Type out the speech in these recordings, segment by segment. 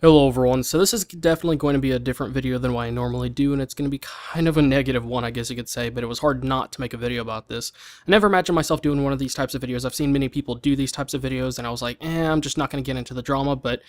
Hello everyone, so this is definitely going to be a different video than what I normally do, and it's going to be kind of a negative one, I guess you could say, but it was hard not to make a video about this. I never imagined myself doing one of these types of videos. I've seen many people do these types of videos, and I was like, I'm just not going to get into the drama, but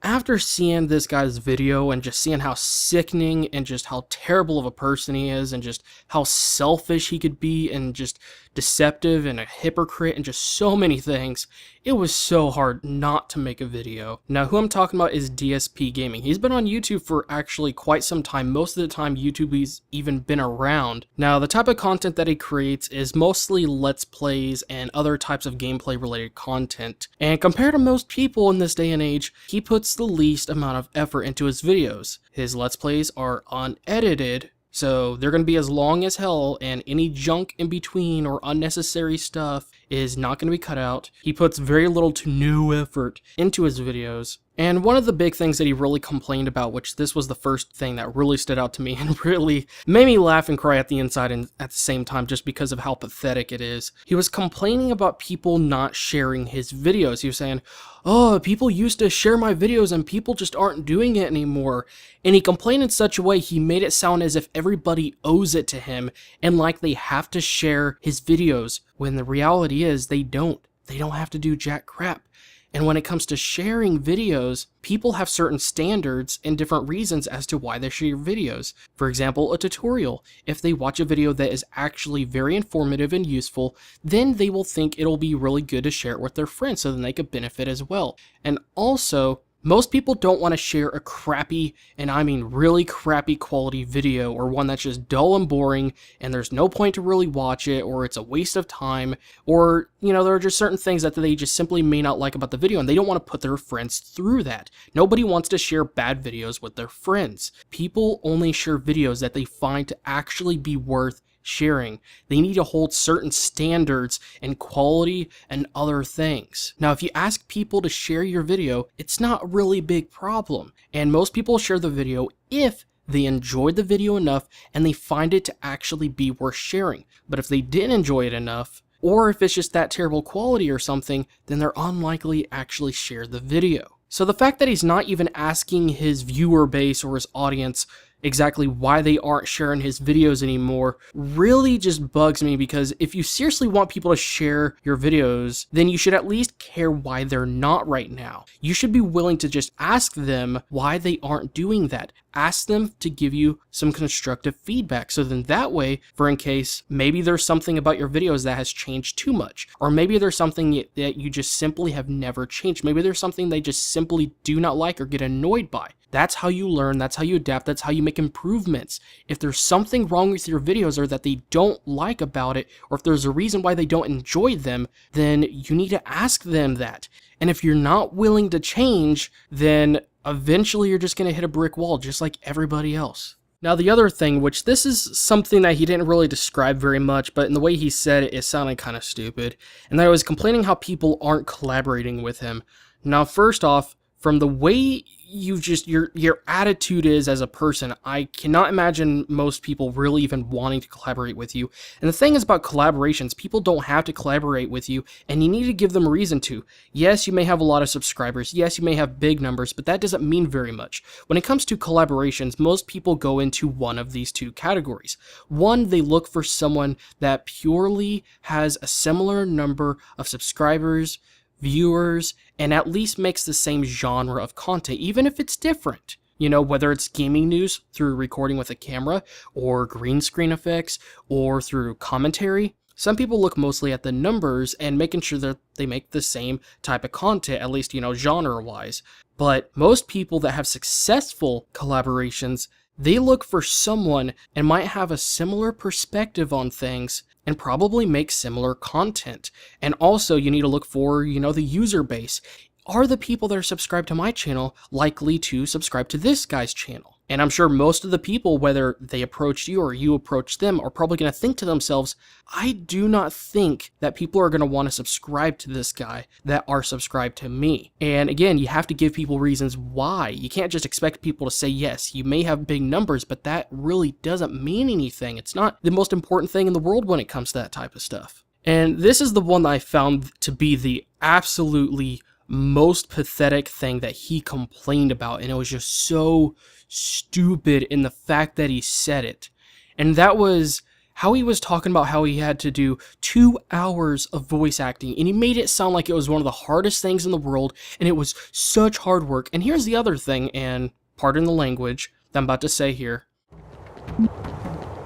after seeing this guy's video and just seeing how sickening and just how terrible of a person he is and just how selfish he could be and just deceptive and a hypocrite and just so many things, it was so hard not to make a video. Now, who I'm talking about is DSPGaming. He's been on YouTube for actually quite some time. Most of the time, YouTube has even been around. Now, the type of content that he creates is mostly Let's Plays and other types of gameplay related content. And compared to most people in this day and age, he puts the least amount of effort into his videos. His Let's Plays are unedited, so they're going to be as long as hell, and any junk in between or unnecessary stuff is not going to be cut out. He puts very little to no effort into his videos. And one of the big things that he really complained about, which this was the first thing that really stood out to me and really made me laugh and cry at the inside and at the same time just because of how pathetic it is. He was complaining about people not sharing his videos. He was saying, oh, people used to share my videos and people just aren't doing it anymore. And he complained in such a way he made it sound as if everybody owes it to him and like they have to share his videos, when the reality is they don't. They don't have to do jack crap. And when it comes to sharing videos, people have certain standards and different reasons as to why they share videos. For example, a tutorial. If they watch a video that is actually very informative and useful, then they will think it'll be really good to share it with their friends so then they could benefit as well. And also, most people don't want to share a crappy, and I mean really crappy quality video, or one that's just dull and boring and there's no point to really watch it, or it's a waste of time, or there are just certain things that they just simply may not like about the video and they don't want to put their friends through that. Nobody wants to share bad videos with their friends. People only share videos that they find to actually be worth sharing. They need to hold certain standards and quality and other things. Now, if you ask people to share your video, it's not a really big problem. And most people share the video if they enjoyed the video enough and they find it to actually be worth sharing. But if they didn't enjoy it enough, or if it's just that terrible quality or something, then they're unlikely to actually share the video. So the fact that he's not even asking his viewer base or his audience exactly why they aren't sharing his videos anymore really just bugs me, because if you seriously want people to share your videos, then you should at least care why they're not right now. You should be willing to just ask them why they aren't doing that. Ask them to give you some constructive feedback, so then that way, for in case maybe there's something about your videos that has changed too much, or maybe there's something that you just simply have never changed. Maybe there's something they just simply do not like or get annoyed by. That's how you learn, that's how you adapt, that's how you make improvements. If there's something wrong with your videos or that they don't like about it, or if there's a reason why they don't enjoy them, then you need to ask them that. And if you're not willing to change, then eventually you're just going to hit a brick wall just like everybody else. Now, the other thing, which this is something that he didn't really describe very much, but in the way he said it, it sounded kind of stupid, and that I was complaining how people aren't collaborating with him. Now, first off, from the way your attitude is as a person, I cannot imagine most people really even wanting to collaborate with you. And the thing is about collaborations, people don't have to collaborate with you, and you need to give them a reason to. Yes, you may have a lot of subscribers, yes, you may have big numbers, but that doesn't mean very much. When it comes to collaborations, most people go into one of these two categories. One, they look for someone that purely has a similar number of subscribers, viewers, and at least makes the same genre of content, even if it's different. Whether it's gaming news through recording with a camera, or green screen effects, or through commentary. Some people look mostly at the numbers and making sure that they make the same type of content, at least, genre-wise. But most people that have successful collaborations, they look for someone and might have a similar perspective on things and probably make similar content. And also, you need to look for, the user base. Are the people that are subscribed to my channel likely to subscribe to this guy's channel? And I'm sure most of the people, whether they approach you or you approach them, are probably going to think to themselves, I do not think that people are going to want to subscribe to this guy that are subscribed to me. And again, you have to give people reasons why. You can't just expect people to say yes. You may have big numbers, but that really doesn't mean anything. It's not the most important thing in the world when it comes to that type of stuff. And this is the one that I found to be the absolutely most pathetic thing that he complained about, and it was just so stupid in the fact that he said it. And that was how he was talking about how he had to do 2 hours of voice acting, and he made it sound like it was one of the hardest things in the world, and it was such hard work. And here's the other thing, and pardon the language that I'm about to say here.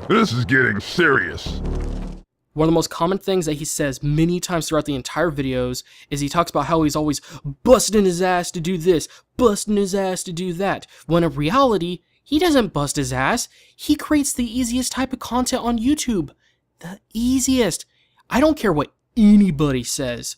This is getting serious. One of the most common things that he says many times throughout the entire videos is he talks about how he's always busting his ass to do this, busting his ass to do that, when in reality, he doesn't bust his ass. He creates the easiest type of content on YouTube. The easiest. I don't care what anybody says.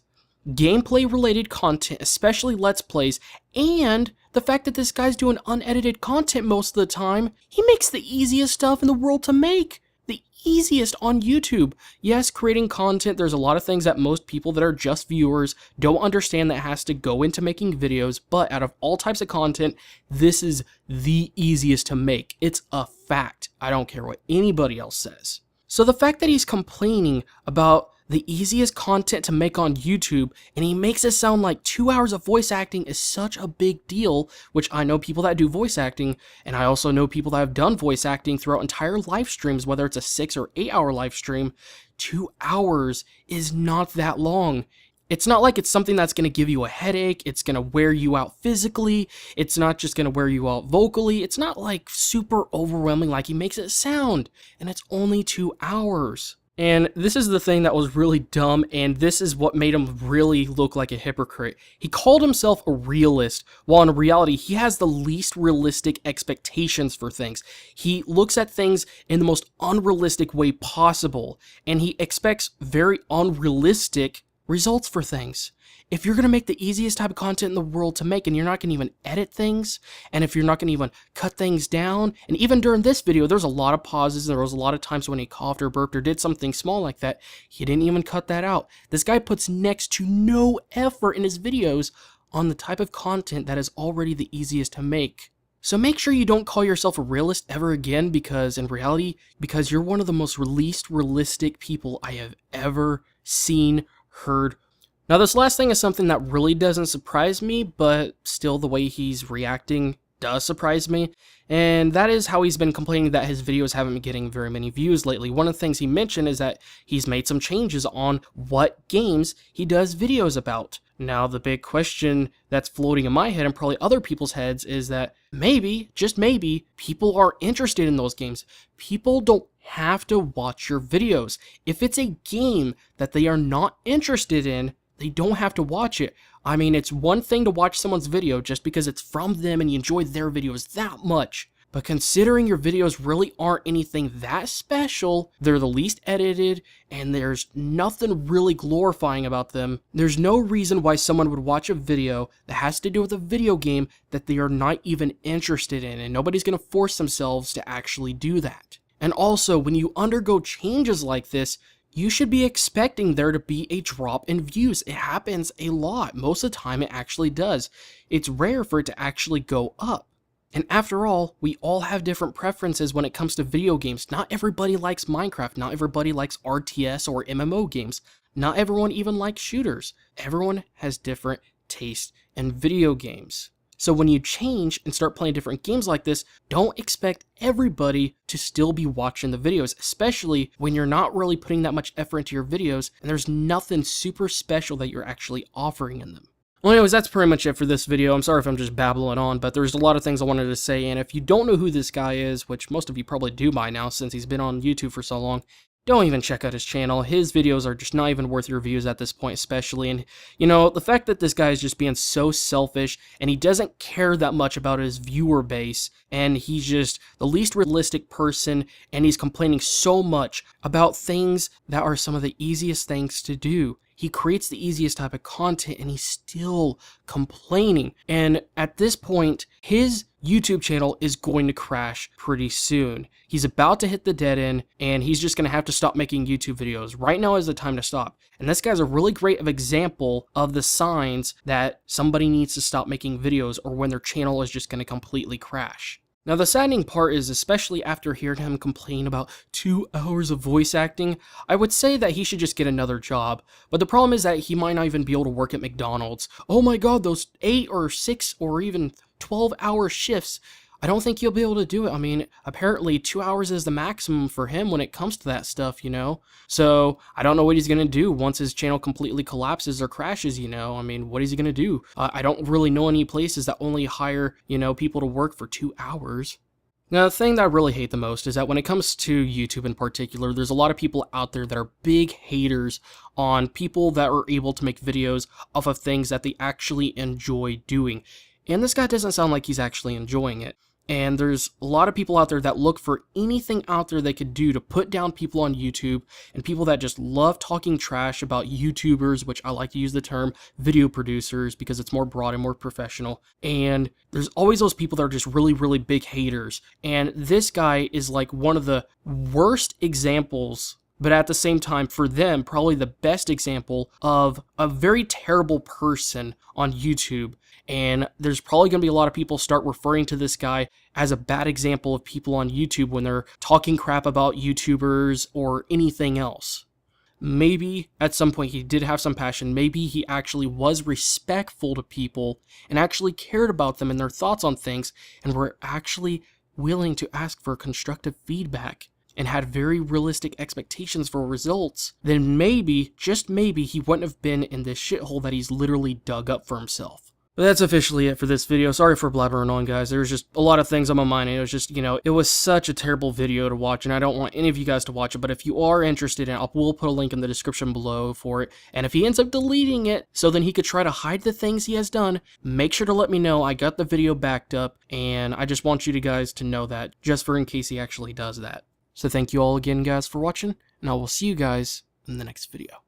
Gameplay related content, especially Let's Plays, and the fact that this guy's doing unedited content most of the time, he makes the easiest stuff in the world to make. The easiest on YouTube. Yes, creating content, there's a lot of things that most people that are just viewers don't understand that has to go into making videos, but out of all types of content, this is the easiest to make. It's a fact. I don't care what anybody else says. So the fact that he's complaining about the easiest content to make on YouTube, and he makes it sound like 2 hours of voice acting is such a big deal, which I know people that do voice acting, and I also know people that have done voice acting throughout entire live streams, whether it's a 6 or 8 hour live stream. 2 hours is not that long. It's not like it's something that's going to give you a headache, it's going to wear you out physically, it's not just going to wear you out vocally, it's not like super overwhelming like he makes it sound, and it's only 2 hours. And this is the thing that was really dumb, and this is what made him really look like a hypocrite. He called himself a realist, while in reality, he has the least realistic expectations for things. He looks at things in the most unrealistic way possible, and he expects very unrealistic results for things. If you're going to make the easiest type of content in the world to make, and you're not going to even edit things, and if you're not going to even cut things down, and even during this video, there's a lot of pauses, and there was a lot of times when he coughed or burped or did something small like that, he didn't even cut that out. This guy puts next to no effort in his videos on the type of content that is already the easiest to make. So make sure you don't call yourself a realist ever again, because in reality, because you're one of the most least realistic people I have ever seen, heard. Now this last thing is something that really doesn't surprise me, but still the way he's reacting does surprise me, and that is how he's been complaining that his videos haven't been getting very many views lately. One of the things he mentioned is that he's made some changes on what games he does videos about. Now the big question that's floating in my head and probably other people's heads is that maybe, just maybe, people are interested in those games. People don't have to watch your videos. If it's a game that they are not interested in, they don't have to watch it. I mean, it's one thing to watch someone's video just because it's from them and you enjoy their videos that much. But considering your videos really aren't anything that special, they're the least edited, and there's nothing really glorifying about them, there's no reason why someone would watch a video that has to do with a video game that they are not even interested in, and nobody's going to force themselves to actually do that. And also, when you undergo changes like this, you should be expecting there to be a drop in views. It happens a lot. Most of the time it actually does. It's rare for it to actually go up. And after all, we all have different preferences when it comes to video games. Not everybody likes Minecraft. Not everybody likes RTS or MMO games. Not everyone even likes shooters. Everyone has different tastes in video games. So when you change and start playing different games like this, don't expect everybody to still be watching the videos, especially when you're not really putting that much effort into your videos and there's nothing super special that you're actually offering in them. Well, anyways, that's pretty much it for this video. I'm sorry if I'm just babbling on, but there's a lot of things I wanted to say, and if you don't know who this guy is, which most of you probably do by now since he's been on YouTube for so long, don't even check out his channel. His videos are just not even worth your views at this point, especially. And, you know, the fact that this guy is just being so selfish and he doesn't care that much about his viewer base, and he's just the least realistic person, and he's complaining so much about things that are some of the easiest things to do. He creates the easiest type of content and he's still complaining. And at this point, his YouTube channel is going to crash pretty soon. He's about to hit the dead end and he's just going to have to stop making YouTube videos. Right now is the time to stop. And this guy's a really great example of the signs that somebody needs to stop making videos or when their channel is just going to completely crash. Now, the saddening part is, especially after hearing him complain about 2 hours of voice acting, I would say that he should just get another job. But the problem is that he might not even be able to work at McDonald's. Oh my god, those 8 or 6 or even 12-hour shifts. I don't think he'll be able to do it. I mean, apparently 2 hours is the maximum for him when it comes to that stuff, you know? So, I don't know what he's gonna do once his channel completely collapses or crashes, you know? I mean, what is he gonna do? I don't really know any places that only hire, you know, people to work for 2 hours. Now, the thing that I really hate the most is that when it comes to YouTube in particular, there's a lot of people out there that are big haters on people that are able to make videos off of things that they actually enjoy doing. And this guy doesn't sound like he's actually enjoying it. And there's a lot of people out there that look for anything out there they could do to put down people on YouTube, and people that just love talking trash about YouTubers, which I like to use the term video producers because it's more broad and more professional. And there's always those people that are just really, really big haters. And this guy is like one of the worst examples, but at the same time, for them, probably the best example of a very terrible person on YouTube. And there's probably going to be a lot of people start referring to this guy as a bad example of people on YouTube when they're talking crap about YouTubers or anything else. Maybe at some point he did have some passion. Maybe he actually was respectful to people and actually cared about them and their thoughts on things and were actually willing to ask for constructive feedback and had very realistic expectations for results. Then maybe, just maybe, he wouldn't have been in this shithole that he's literally dug up for himself. But that's officially it for this video. Sorry for blabbering on, guys. There was just a lot of things on my mind. And it was just, you know, it was such a terrible video to watch, and I don't want any of you guys to watch it. But if you are interested in it, I will put a link in the description below for it. And if he ends up deleting it, so then he could try to hide the things he has done, make sure to let me know. I got the video backed up, and I just want you guys to know that, just for in case he actually does that. So thank you all again, guys, for watching, and I will see you guys in the next video.